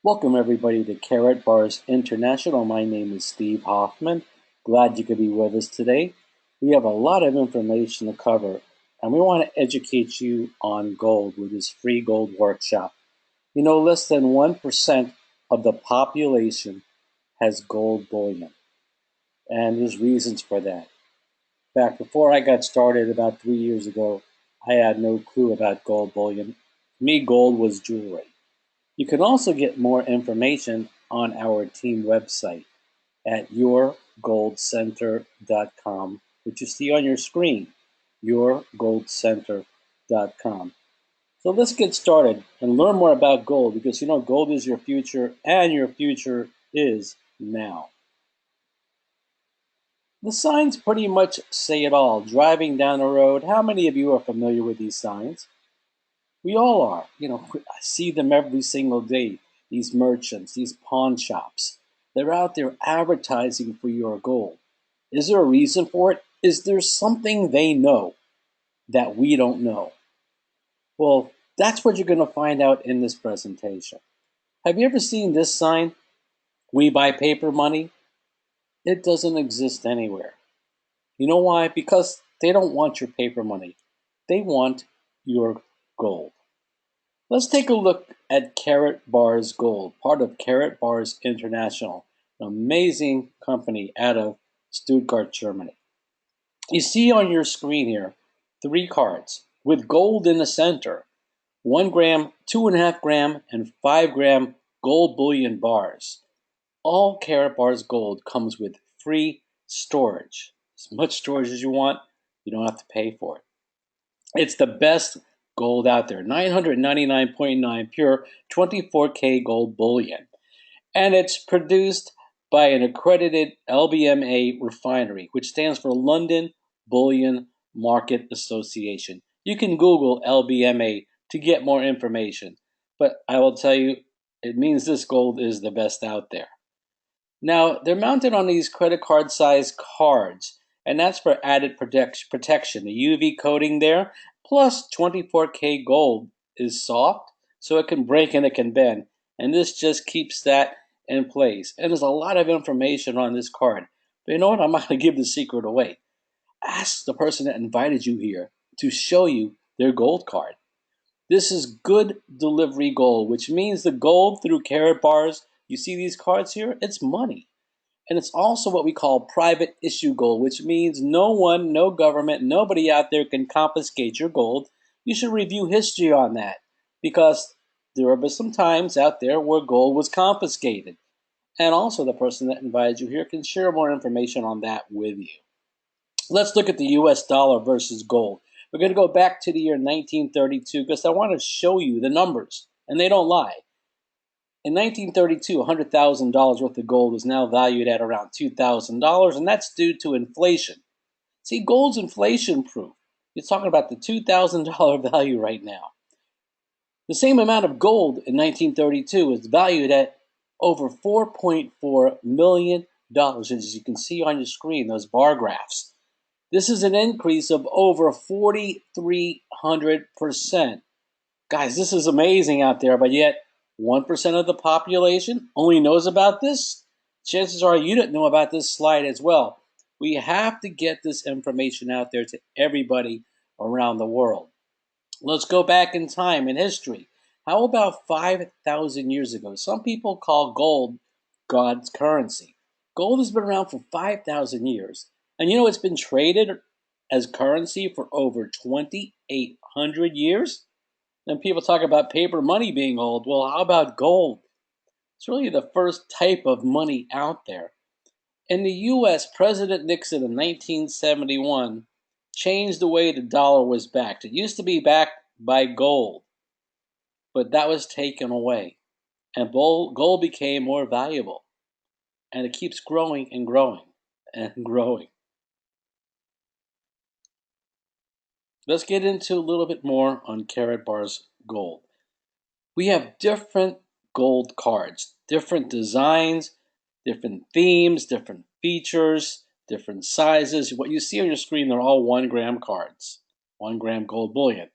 Welcome everybody to Karatbars International. My name is Steve Hoffman. Glad you could be with us today. We have a lot of information to cover, and we want to educate you on gold with this free gold workshop. Less than 1% of the population has gold bullion, and there's reasons for that. Back before I got started about 3 years ago, I had no clue about gold bullion. To me, gold was jewelry. You can also get more information on our team website at yourgoldcenter.com, which you see on your screen, yourgoldcenter.com. So let's get started and learn more about gold because gold is your future and your future is now. The signs pretty much say it all. Driving down the road, how many of you are familiar with these signs? We all are. I see them every single day. These merchants, these pawn shops, they're out there advertising for your gold. Is there a reason for it? Is there something they know that we don't know? Well, that's what you're going to find out in this presentation. Have you ever seen this sign? We buy paper money? It doesn't exist anywhere. You know why? Because they don't want your paper money. They want your gold. Let's take a look at Karatbars Gold, part of Karatbars International, an amazing company out of Stuttgart, Germany. You see on your screen here 3 cards with gold in the center, 1 gram, 2.5 gram, and 5 gram gold bullion bars. All Karatbars Gold comes with free storage. As much storage as you want, you don't have to pay for it. It's the best gold out there, 999.9 pure 24K gold bullion. And it's produced by an accredited LBMA refinery, which stands for London Bullion Market Association. You can Google LBMA to get more information, but I will tell you, it means this gold is the best out there. Now, they're mounted on these credit card size cards, and that's for added protection. The UV coating there, plus 24K gold is soft, so it can break and it can bend. And this just keeps that in place. And there's a lot of information on this card. But you know what? I'm not going to give the secret away. Ask the person that invited you here to show you their gold card. This is good delivery gold, which means the gold through Karatbars, you see these cards here? It's money. And it's also what we call private issue gold, which means no one, no government, nobody out there can confiscate your gold. You should review history on that because there have been some times out there where gold was confiscated. And also the person that invited you here can share more information on that with you. Let's look at the US dollar versus gold. We're going to go back to the year 1932 because I want to show you the numbers, and they don't lie. In 1932, $100,000 worth of gold is now valued at around $2,000, and that's due to inflation. See, gold's inflation proof. You're talking about the $2,000 value right now. The same amount of gold in 1932 is valued at over $4.4 million, as you can see on your screen, those bar graphs. This is an increase of over 4,300%. Guys, this is amazing out there, but yet 1% of the population only knows about this. Chances are you didn't know about this slide as well. We have to get this information out there to everybody around the world. Let's go back in time in history. How about 5,000 years ago? Some people call gold God's currency. Gold has been around for 5,000 years. And it's been traded as currency for over 2,800 years. And people talk about paper money being old. Well, how about gold? It's really the first type of money out there. In the US, President Nixon in 1971 changed the way the dollar was backed. It used to be backed by gold, but that was taken away. And gold became more valuable. And it keeps growing and growing and growing. Let's get into a little bit more on Karatbars Gold. We have different gold cards, different designs, different themes, different features, different sizes. What you see on your screen, they're all 1 gram cards, 1 gram gold bullion.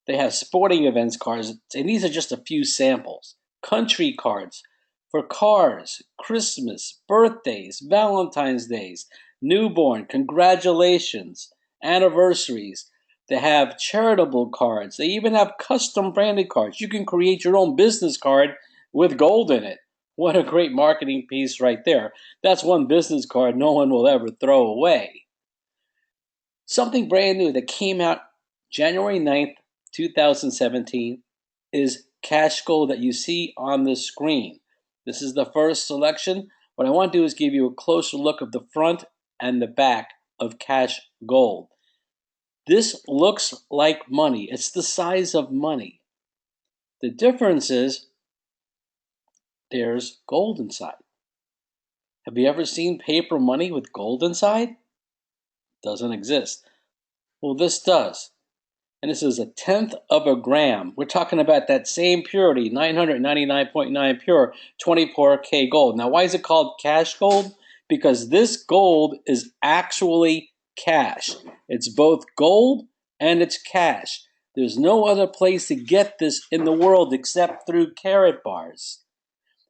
They have sporting events cards, and these are just a few samples. Country cards, for cars, Christmas, birthdays, Valentine's Days, newborn, congratulations, anniversaries. They have charitable cards. They even have custom branded cards. You can create your own business card with gold in it. What a great marketing piece right there. That's one business card no one will ever throw away. Something brand new that came out January 9th, 2017 is Cash Gold that you see on the screen. This is the first selection. What I want to do is give you a closer look of the front and the back of Cash Gold. This looks like money. It's the size of money. The difference is there's gold inside. Have you ever seen paper money with gold inside? Doesn't exist. Well, this does. And this is a tenth of a gram. We're talking about that same purity, 999.9 pure, 24K gold. Now, why is it called cash gold? Because this gold is actually cash. It's both gold and it's cash. There's no other place to get this in the world except through Karatbars.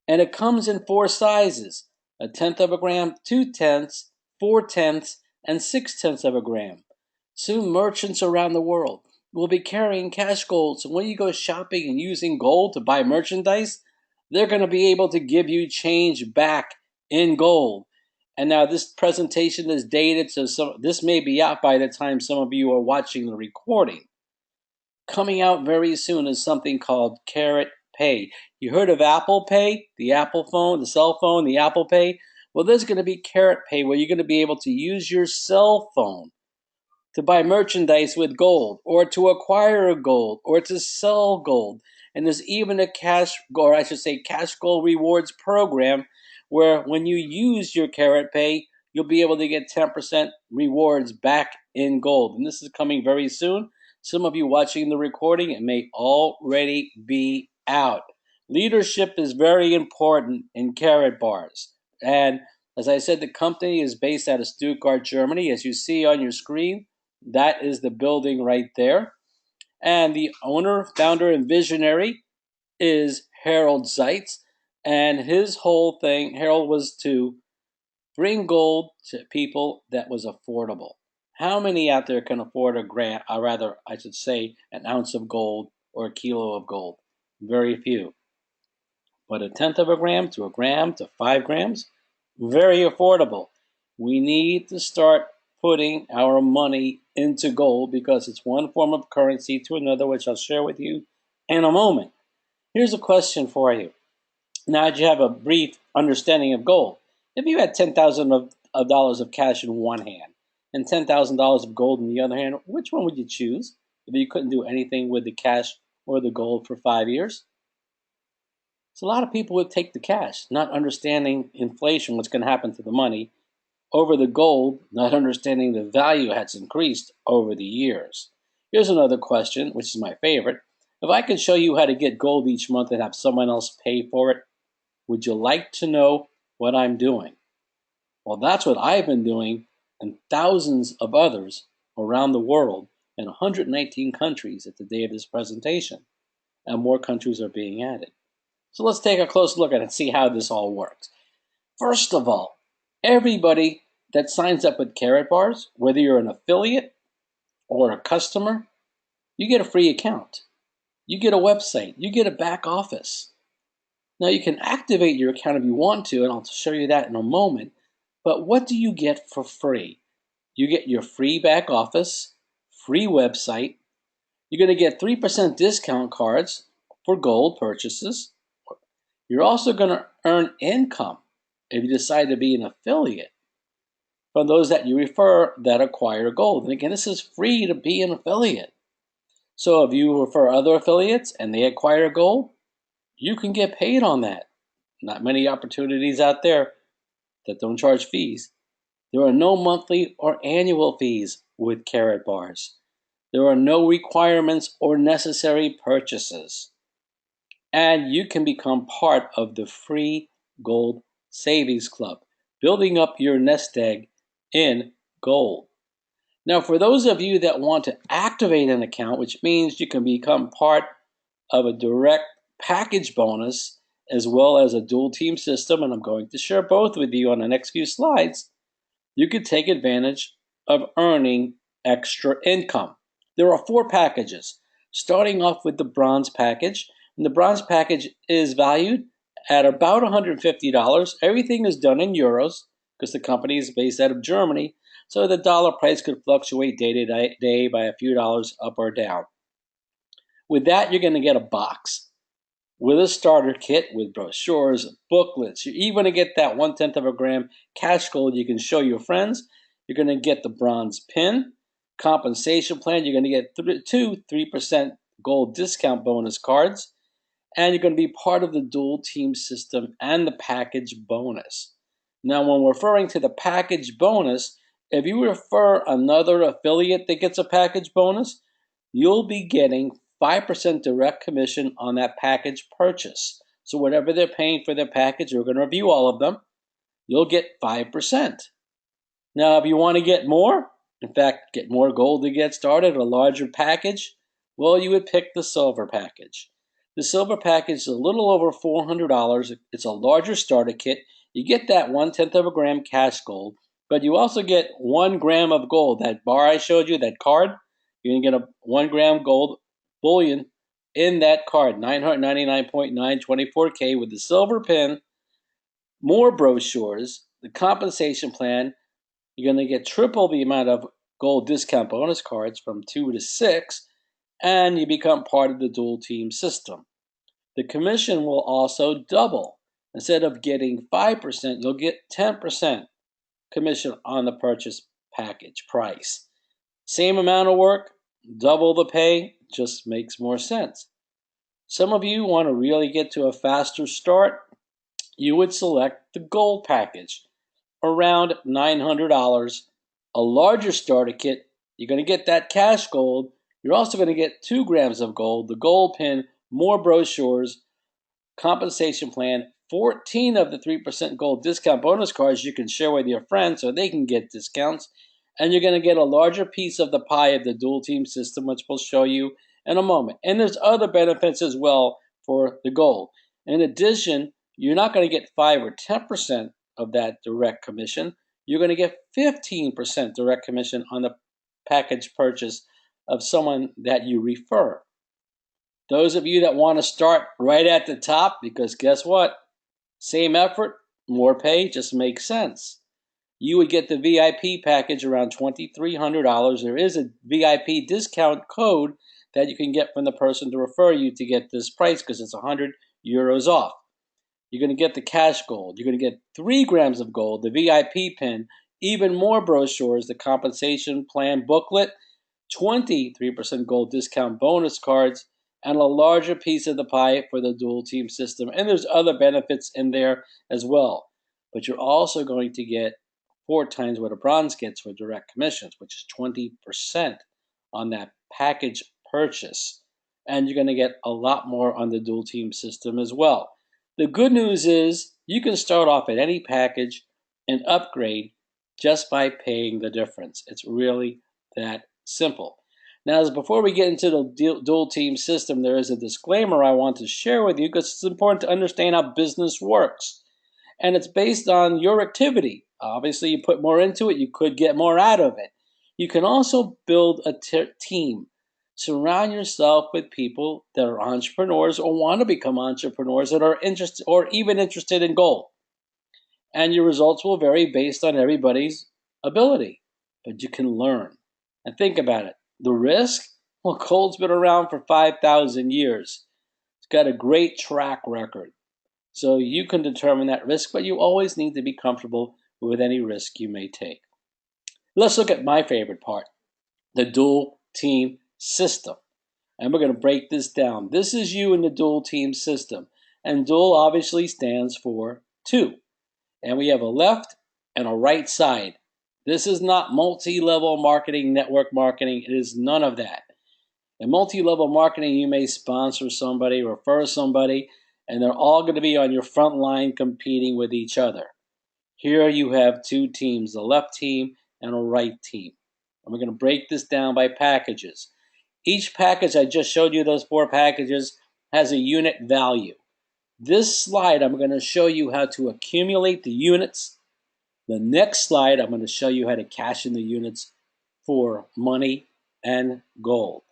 And it comes in four sizes: a tenth of a gram, 2/10, 4/10, and 6/10 of a gram. Soon, merchants around the world will be carrying cash gold. So when you go shopping and using gold to buy merchandise, they're going to be able to give you change back in gold. And now this presentation is dated, so this may be out by the time some of you are watching the recording. Coming out very soon is something called Carat Pay. You heard of Apple Pay, the Apple phone, the cell phone, the Apple Pay? Well, there's going to be Carat Pay where you're going to be able to use your cell phone to buy merchandise with gold, or to acquire gold, or to sell gold. And there's even a cash gold rewards program where when you use your Carat Pay, you'll be able to get 10% rewards back in gold. And this is coming very soon. Some of you watching the recording, it may already be out. Leadership is very important in Karatbars. And as I said, the company is based out of Stuttgart, Germany. As you see on your screen, that is the building right there. And the owner, founder, and visionary is Harold Zeitz. And his whole thing, Harold, was to bring gold to people that was affordable. How many out there can afford a gram, or rather, I should say, an ounce of gold or a kilo of gold? Very few. But a tenth of a gram to 5 grams, very affordable. We need to start putting our money into gold because it's one form of currency to another, which I'll share with you in a moment. Here's a question for you. Now that you have a brief understanding of gold, if you had $10,000 of cash in one hand and $10,000 of gold in the other hand, which one would you choose if you couldn't do anything with the cash or the gold for 5 years? So a lot of people would take the cash, not understanding inflation, what's going to happen to the money, over the gold, not understanding the value has increased over the years. Here's another question, which is my favorite. If I could show you how to get gold each month and have someone else pay for it, would you like to know what I'm doing? Well, that's what I've been doing, and thousands of others around the world in 119 countries at the day of this presentation, and more countries are being added. So let's take a close look at it and see how this all works. First of all, everybody that signs up with Karatbars, whether you're an affiliate or a customer, you get a free account. You get a website. You get a back office. Now you can activate your account if you want to, and I'll show you that in a moment. But what do you get for free? You get your free back office, free website. You're going to get 3% discount cards for gold purchases. You're also going to earn income if you decide to be an affiliate from those that you refer that acquire gold. And again, this is free to be an affiliate. So if you refer other affiliates and they acquire gold, you can get paid on that. Not many opportunities out there that don't charge fees. There are no monthly or annual fees with Karatbars. There are no requirements or necessary purchases. And you can become part of the free gold savings club, building up your nest egg in gold. Now, for those of you that want to activate an account, which means you can become part of a direct package bonus, as well as a dual team system, and I'm going to share both with you on the next few slides, you could take advantage of earning extra income. There are 4 packages, starting off with the bronze package. And the bronze package is valued at about $150. Everything is done in euros because the company is based out of Germany, so the dollar price could fluctuate day to day by a few dollars up or down. With that, you're going to get a box with a starter kit with brochures, booklets. You're even going to get that 1/10 of a gram cash gold you can show your friends. You're going to get the bronze pin, compensation plan. You're going to get 3% gold discount bonus cards, and you're going to be part of the dual team system and the package bonus. Now, when referring to the package bonus, if you refer another affiliate that gets a package bonus, you'll be getting 5% direct commission on that package purchase. So whatever they're paying for their package, we're going to review all of them, you'll get 5%. Now, if you want to get more, in fact, get more gold to get started, a larger package, well, you would pick the silver package. The silver package is a little over $400. It's a larger starter kit. You get that 1/10 of a gram cash gold, but you also get 1 gram of gold. That bar I showed you, that card, you're going to get a 1 gram gold bullion in that card, 999.924K with the silver pin, more brochures, the compensation plan. You're going to get triple the amount of gold discount bonus cards from 2 to 6, and you become part of the dual team system. The commission will also double. Instead of getting 5%, you'll get 10% commission on the purchase package price. Same amount of work, double the pay, just makes more sense. Some of you want to really get to a faster start. You would select the gold package, around $900, a larger starter kit. You're going to get that cash gold. You're also going to get 2 grams of gold, the gold pin, more brochures, compensation plan, 14 of the 3% gold discount bonus cards you can share with your friends so they can get discounts. And you're going to get a larger piece of the pie of the dual team system, which we'll show you in a moment. And there's other benefits as well for the gold. In addition, you're not going to get 5 or 10% of that direct commission. You're going to get 15% direct commission on the package purchase of someone that you refer. Those of you that want to start right at the top, because guess what? Same effort, more pay, just makes sense. You would get the VIP package around $2,300. There is a VIP discount code that you can get from the person to refer you to get this price because it's 100 euros off. You're going to get the cash gold. You're going to get 3 grams of gold, the VIP pin, even more brochures, the compensation plan booklet, 23% gold discount bonus cards, and a larger piece of the pie for the dual team system. And there's other benefits in there as well. But you're also going to get 4 times what a bronze gets for direct commissions, which is 20% on that package purchase. And you're going to get a lot more on the dual team system as well. The good news is you can start off at any package and upgrade just by paying the difference. It's really that simple. Now, before we get into the dual team system, there is a disclaimer I want to share with you because it's important to understand how business works. And it's based on your activity. Obviously, you put more into it, you could get more out of it. You can also build a team. Surround yourself with people that are entrepreneurs or want to become entrepreneurs that are interested or even interested in gold. And your results will vary based on everybody's ability, but you can learn. And think about it. The risk? Well, gold's been around for 5,000 years. It's got a great track record. So you can determine that risk, but you always need to be comfortable with any risk you may take. Let's look at my favorite part, the dual team system. And we're going to break this down. This is you in the dual team system. And dual obviously stands for 2. And we have a left and a right side. This is not multi-level marketing, network marketing. It is none of that. In multi-level marketing, you may sponsor somebody, refer somebody, and they're all going to be on your front line competing with each other. Here you have 2 teams, a left team and a right team. And we're going to break this down by packages. Each package, I just showed you those 4 packages, has a unit value. This slide, I'm going to show you how to accumulate the units. The next slide, I'm going to show you how to cash in the units for money and gold.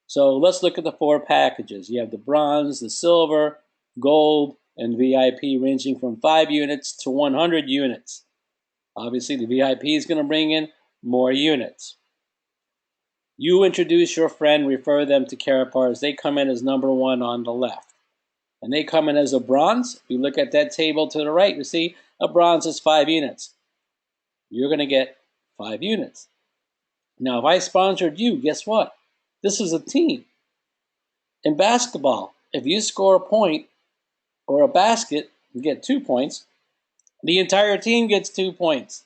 So let's look at the 4 packages. You have the bronze, the silver, gold, and VIP ranging from 5 units to 100 units. Obviously, the VIP is going to bring in more units. You introduce your friend, refer them to Karatbars. They come in as number 1 on the left. And they come in as a bronze. If you look at that table to the right, you see a bronze is 5 units. You're going to get 5 units. Now, if I sponsored you, guess what? This is a team. In basketball, if you score a point or a basket, you get 2 points. The entire team gets 2 points.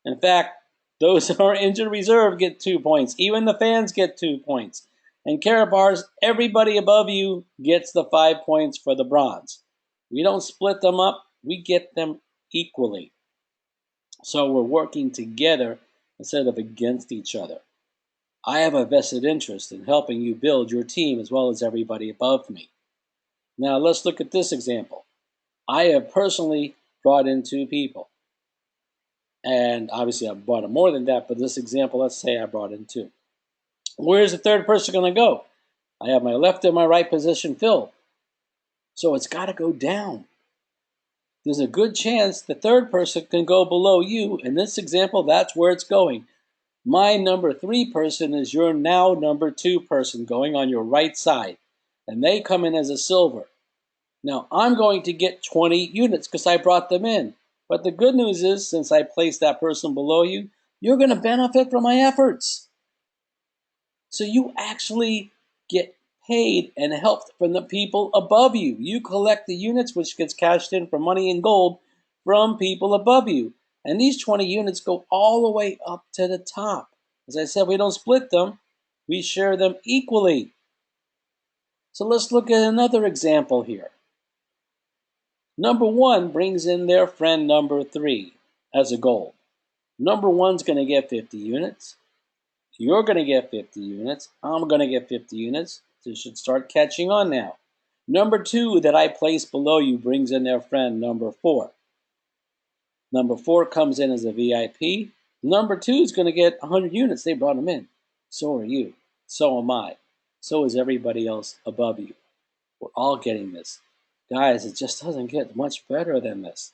In fact, those who are injured reserve get 2 points. Even the fans get 2 points. And Karatbars, everybody above you gets the 5 points for the bronze. We don't split them up. We get them equally. So we're working together instead of against each other. I have a vested interest in helping you build your team as well as everybody above me. Now let's look at this example. I have personally brought in 2 people. And obviously I've brought in more than that, but this example, let's say I brought in 2. Where's the third person going to go? I have my left and my right position filled. So it's got to go down. There's a good chance the third person can go below you. In this example, that's where it's going. My number 3 person is your now number 2 person going on your right side. And they come in as a silver. Now, I'm going to get 20 units because I brought them in. But the good news is, since I placed that person below you, you're going to benefit from my efforts. So you actually get paid and helped from the people above you. You collect the units, which gets cashed in for money and gold from people above you. And these 20 units go all the way up to the top. As I said, we don't split them. We share them equally. So let's look at another example here. Number 1 brings in their friend number 3 as a gold. Number 1's going to get 50 units. You're going to get 50 units. I'm going to get 50 units. So you should start catching on now. Number 2 that I placed below you brings in their friend number 4. Number 4 comes in as a VIP. Number 2 is going to get 100 units. They brought them in. So are you. So am I. So is everybody else above you. We're all getting this. Guys, it just doesn't get much better than this.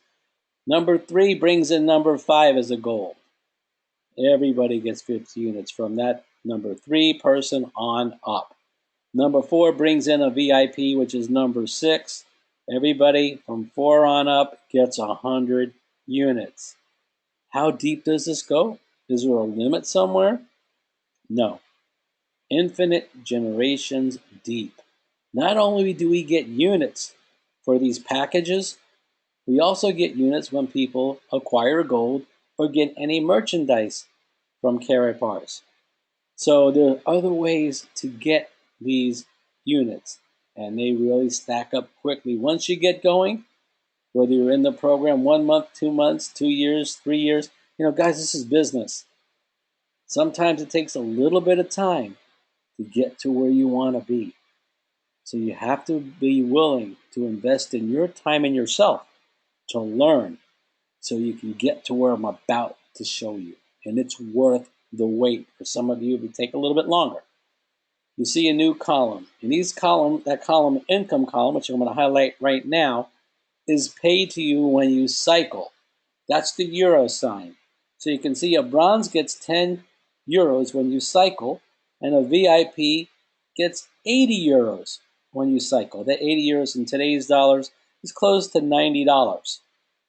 Number 3 brings in number 5 as a gold. Everybody gets 50 units from that number 3 person on up. Number 4 brings in a VIP, which is number 6. Everybody from 4 on up gets 100 units. How deep does this go? Is there a limit somewhere? No. Infinite generations deep. Not only do we get units for these packages, we also get units when people acquire gold or get any merchandise from Karatbars. So there are other ways to get these units, and they really stack up quickly. Once you get going, whether you're in the program 1 month, 2 months, 2 years, 3 years, guys, this is business. Sometimes it takes a little bit of time to get to where you want to be. So you have to be willing to invest in your time and yourself to learn so you can get to where I'm about to show you. And it's worth the wait. For some of you, it would take a little bit longer. You see a new column. And that column, income column, which I'm going to highlight right now, is paid to you when you cycle. That's the euro sign. So you can see a bronze gets 10 euros when you cycle, and a VIP gets 80 euros when you cycle. That 80 euros in today's dollars is close to $90.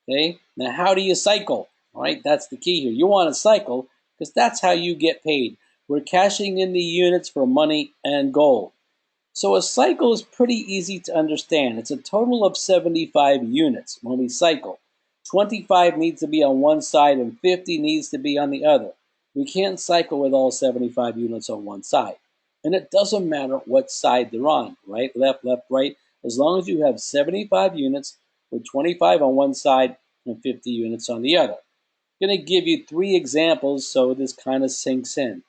Okay? Now, how do you cycle? All right, that's the key here. You want to cycle because that's how you get paid. We're cashing in the units for money and gold. So a cycle is pretty easy to understand. It's a total of 75 units when we cycle. 25 needs to be on one side and 50 needs to be on the other. We can't cycle with all 75 units on one side. And it doesn't matter what side they're on, right, left, right. As long as you have 75 units with 25 on one side and 50 units on the other. I'm going to give you 3 examples so this kind of sinks in.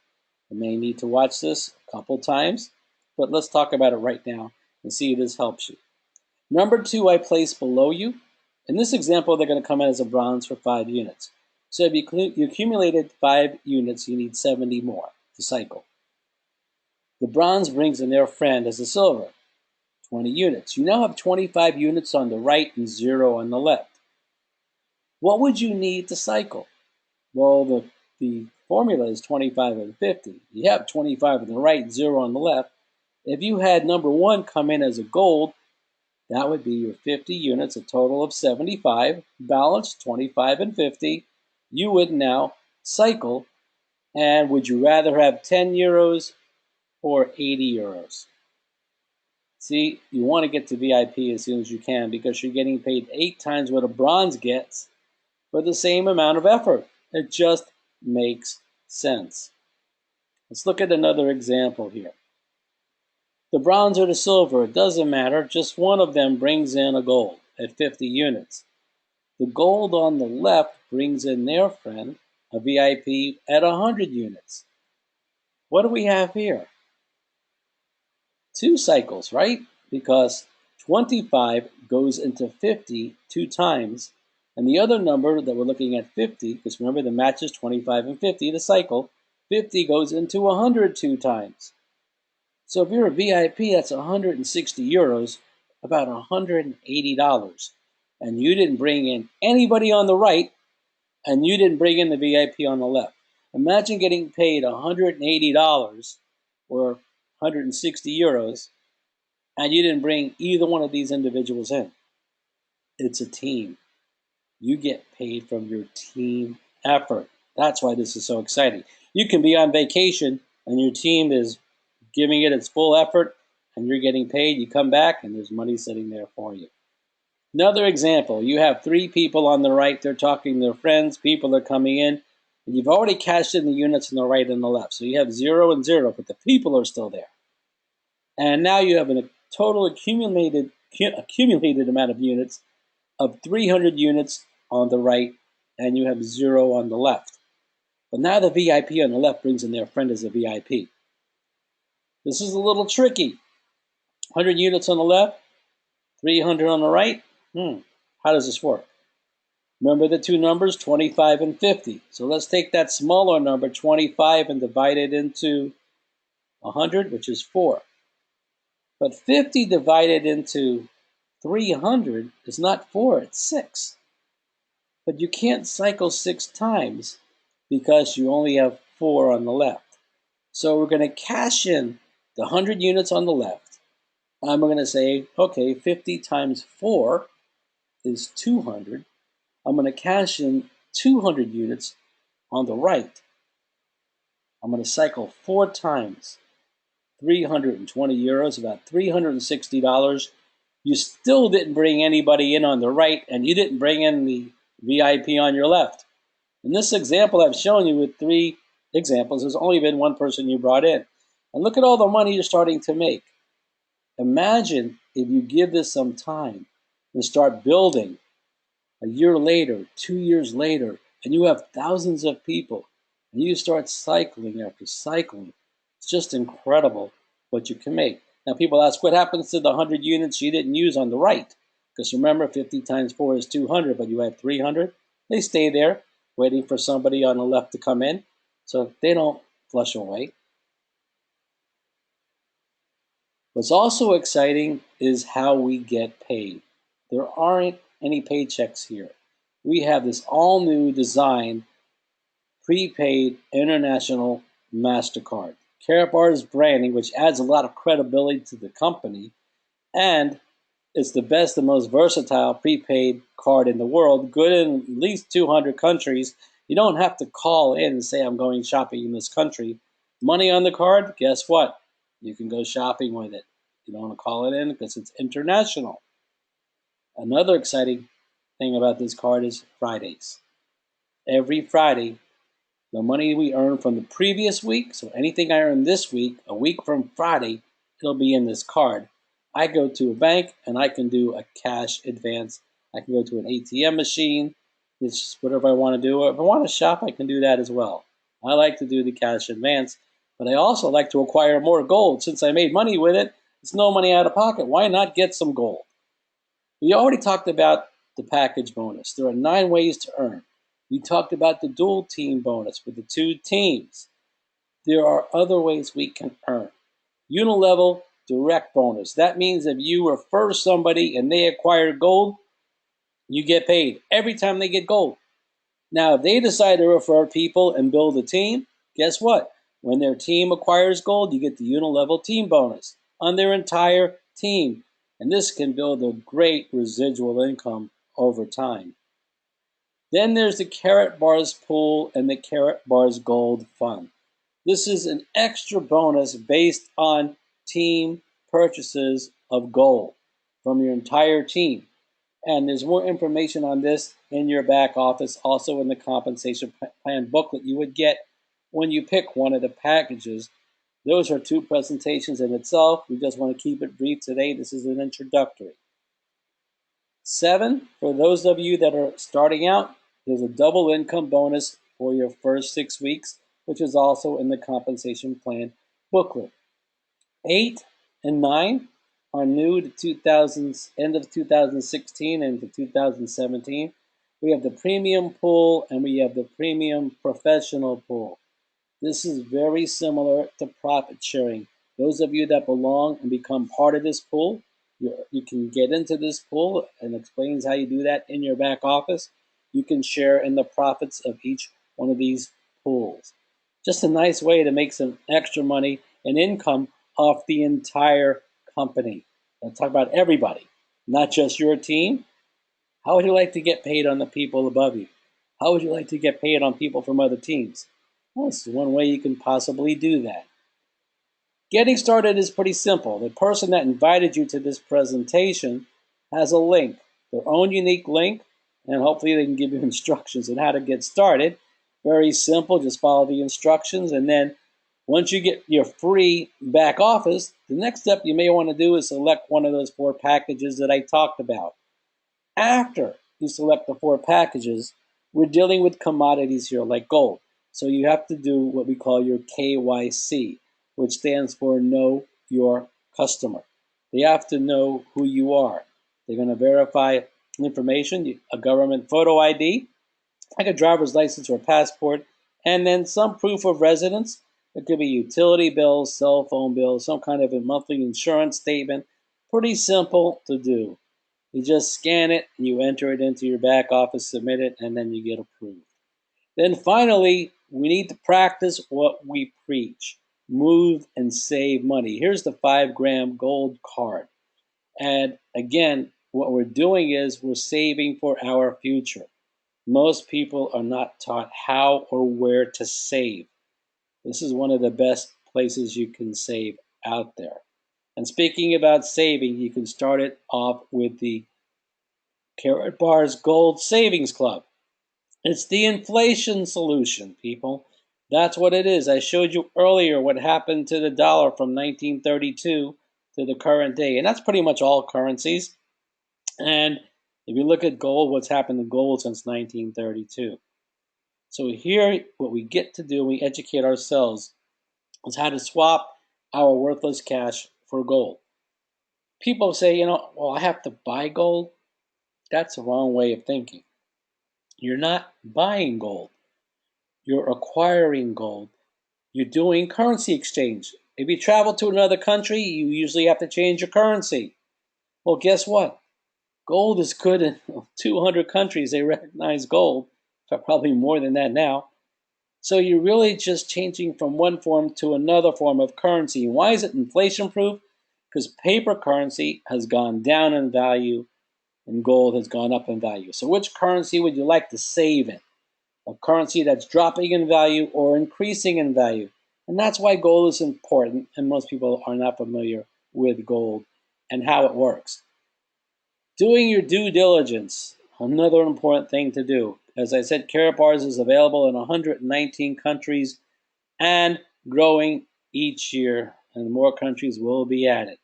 You may need to watch this a couple times, but let's talk about it right now and see if this helps you. Number two, I place below you. In this example, they're going to come in as a bronze for 5 units. So if you accumulated 5 units, you need 70 more to cycle. The bronze brings in their friend as a silver, 20 units. You now have 25 units on the right and 0 on the left. What would you need to cycle? Well, the formula is 25 and 50. You have 25 on the right, 0 on the left. If you had number one come in as a gold, that would be your 50 units, a total of 75, balanced 25 and 50. You would now cycle, and would you rather have 10 euros or 80 euros? See, you want to get to VIP as soon as you can because you're getting paid 8 times what a bronze gets for the same amount of effort. It just makes sense. Let's look at another example here. The bronze or the silver, it doesn't matter, just one of them brings in a gold at 50 units. The gold on the left brings in their friend, a VIP, at 100 units. What do we have here? 2 cycles, right? Because 25 goes into 50 2 times, and the other number that we're looking at, 50, because remember the match is 25 and 50, the cycle, 50 goes into 100 2 times. So if you're a VIP, that's 160 euros, about $180. And you didn't bring in anybody on the right, and you didn't bring in the VIP on the left. Imagine getting paid $180 or 160 euros, and you didn't bring either one of these individuals in. It's a team. You get paid from your team effort. That's why this is so exciting. You can be on vacation, and your team is giving it its full effort, and you're getting paid. You come back, and there's money sitting there for you. Another example, you have 3 people on the right. They're talking to their friends. People are coming in. And you've already cashed in the units on the right and the left. So you have 0 and 0, but the people are still there. And now you have a total accumulated amount of units of 300 units on the right, and you have 0 on the left. But now the VIP on the left brings in their friend as a VIP. This is a little tricky. 100 units on the left, 300 on the right. How does this work? Remember the two numbers, 25 and 50. So let's take that smaller number, 25, and divide it into 100, which is 4. But 50 divided into 300 is not 4, it's 6. But you can't cycle 6 times because you only have 4 on the left. So we're going to cash in the 100 units on the left. And we're going to say, okay, 50 times 4 is 200. I'm going to cash in 200 units on the right. I'm going to cycle 4 times, 320 euros, about $360. You still didn't bring anybody in on the right, and you didn't bring in the VIP on your left. In this example I've shown you with 3 examples, there's only been one person you brought in. And look at all the money you're starting to make. Imagine if you give this some time and start building a year later, 2 years later, and you have thousands of people, and you start cycling after cycling. It's just incredible what you can make. Now people ask, what happens to the 100 units you didn't use on the right? Because remember, 50 times 4 is 200, but you had 300. They stay there, waiting for somebody on the left to come in, so they don't flush away. What's also exciting is how we get paid. There aren't any paychecks here. We have this all-new design, prepaid international MasterCard. Karatbars branding, which adds a lot of credibility to the company, and it's the best and most versatile prepaid card in the world, good in at least 200 countries. You don't have to call in and say, I'm going shopping in this country. Money on the card, guess what? You can go shopping with it. You don't want to call it in because it's international. Another exciting thing about this card is Fridays. Every Friday, the money we earn from the previous week, so anything I earn this week, a week from Friday, it'll be in this card. I go to a bank and I can do a cash advance. I can go to an ATM machine. It's just whatever I want to do. If I want to shop, I can do that as well. I like to do the cash advance, but I also like to acquire more gold. Since I made money with it, it's no money out of pocket. Why not get some gold? We already talked about the package bonus. There are 9 ways to earn. We talked about the dual team bonus with the 2 teams. There are other ways we can earn. Unilevel direct bonus. That means if you refer somebody and they acquire gold, you get paid every time they get gold. Now, if they decide to refer people and build a team, guess what? When their team acquires gold, you get the Unilevel team bonus on their entire team. And this can build a great residual income over time. Then there's the Karatbars pool and the Karatbars Gold Fund. This is an extra bonus based on team purchases of gold from your entire team. And there's more information on this in your back office, also in the compensation plan booklet you would get when you pick one of the packages. Those are 2 presentations in itself. We just want to keep it brief today. This is an introductory. 7, for those of you that are starting out, there's a double income bonus for your first 6 weeks, which is also in the compensation plan booklet. 8 and 9 are new to 2000s, end of 2016 and to 2017. We have the premium pool and we have the premium professional pool. This is very similar to profit sharing. Those of you that belong and become part of this pool, you can get into this pool and explains how you do that in your back office. You can share in the profits of each one of these pools. Just a nice way to make some extra money and income off the entire company. I'll talk about everybody, not just your team. How would you like to get paid on the people above you? How would you like to get paid on people from other teams? Well, this is one way you can possibly do that. Getting started is pretty simple. The person that invited you to this presentation has a link, their own unique link, and hopefully they can give you instructions on how to get started. Very simple, just follow the instructions, and then once you get your free back office, the next step you may want to do is select one of those 4 packages that I talked about. After you select the 4 packages, we're dealing with commodities here like gold. So you have to do what we call your KYC, which stands for Know Your Customer. They have to know who you are. They're going to verify information, a government photo ID, like a driver's license or passport, and then some proof of residence. It could be utility bills, cell phone bills, some kind of a monthly insurance statement. Pretty simple to do. You just scan it, and you enter it into your back office, submit it, and then you get approved. Then finally, we need to practice what we preach. Move and save money. Here's the 5-gram gold card. And again, what we're doing is we're saving for our future. Most people are not taught how or where to save. This is one of the best places you can save out there. And speaking about saving, you can start it off with the Karatbars Gold Savings Club. It's the inflation solution, people. That's what it is. I showed you earlier what happened to the dollar from 1932 to the current day. And that's pretty much all currencies. And if you look at gold, what's happened to gold since 1932? So here, what we get to do, we educate ourselves, is how to swap our worthless cash for gold. People say, well, I have to buy gold. That's the wrong way of thinking. You're not buying gold. You're acquiring gold. You're doing currency exchange. If you travel to another country, you usually have to change your currency. Well, guess what? Gold is good in 200 countries. They recognize gold, probably more than that now. So you're really just changing from one form to another form of currency. Why is it inflation proof? Because paper currency has gone down in value and gold has gone up in value. So which currency would you like to save in? A currency that's dropping in value or increasing in value? And that's why gold is important, and most people are not familiar with gold and how it works. Doing your due diligence, another important thing to do. As I said, Karatbars is available in 119 countries and growing each year, and more countries will be added.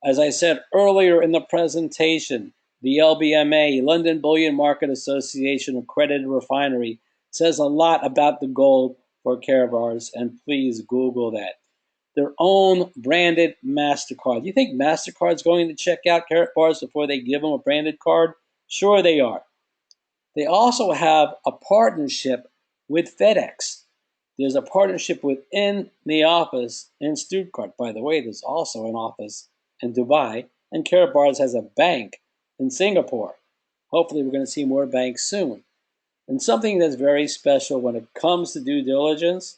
As I said earlier in the presentation, the LBMA, London Bullion Market Association Accredited Refinery, says a lot about the gold for Karatbars, and please Google that. their own branded MasterCard. You think MasterCard's going to check out Karatbars before they give them a branded card? Sure they are. They also have a partnership with FedEx. There's a partnership within the office in Stuttgart. By the way, there's also an office in Dubai, and Karatbars has a bank in Singapore. Hopefully, we're going to see more banks soon. And something that's very special when it comes to due diligence,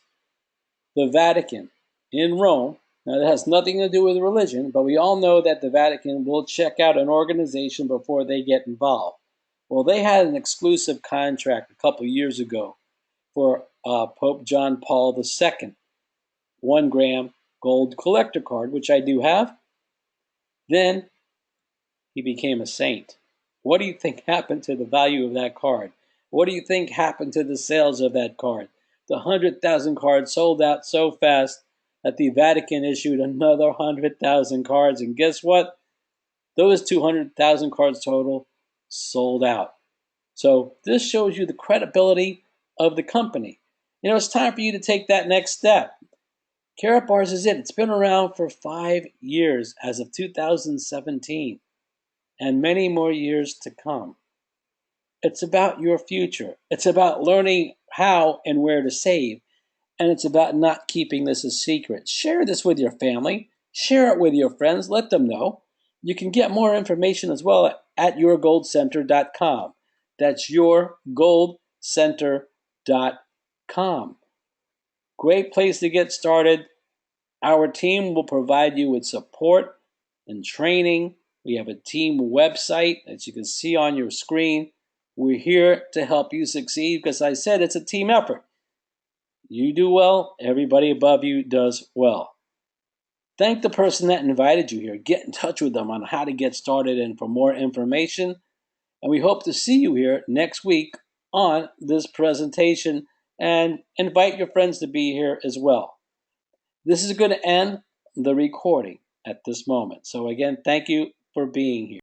the Vatican in Rome. Now, that has nothing to do with religion, but we all know that the Vatican will check out an organization before they get involved. Well, they had an exclusive contract a couple years ago for Pope John Paul II, 1 gram gold collector card, which I do have. Then he became a saint. What do you think happened to the value of that card? What do you think happened to the sales of that card? The 100,000 cards sold out so fast that the Vatican issued another 100,000 cards. And guess what? Those 200,000 cards total sold out. So this shows you the credibility of the company. It's time for you to take that next step. Karatbars is it. It's been around for 5 years as of 2017 and many more years to come. It's about your future. It's about learning how and where to save. And it's about not keeping this a secret. Share this with your family. Share it with your friends. Let them know. You can get more information as well at yourgoldcenter.com. That's yourgoldcenter.com. Great place to get started. Our team will provide you with support and training. We have a team website, as you can see on your screen. We're here to help you succeed because I said it's a team effort. You do well, everybody above you does well. Thank the person that invited you here. Get in touch with them on how to get started and for more information. And we hope to see you here next week on this presentation, and invite your friends to be here as well. This is going to end the recording at this moment. So again, thank you for being here.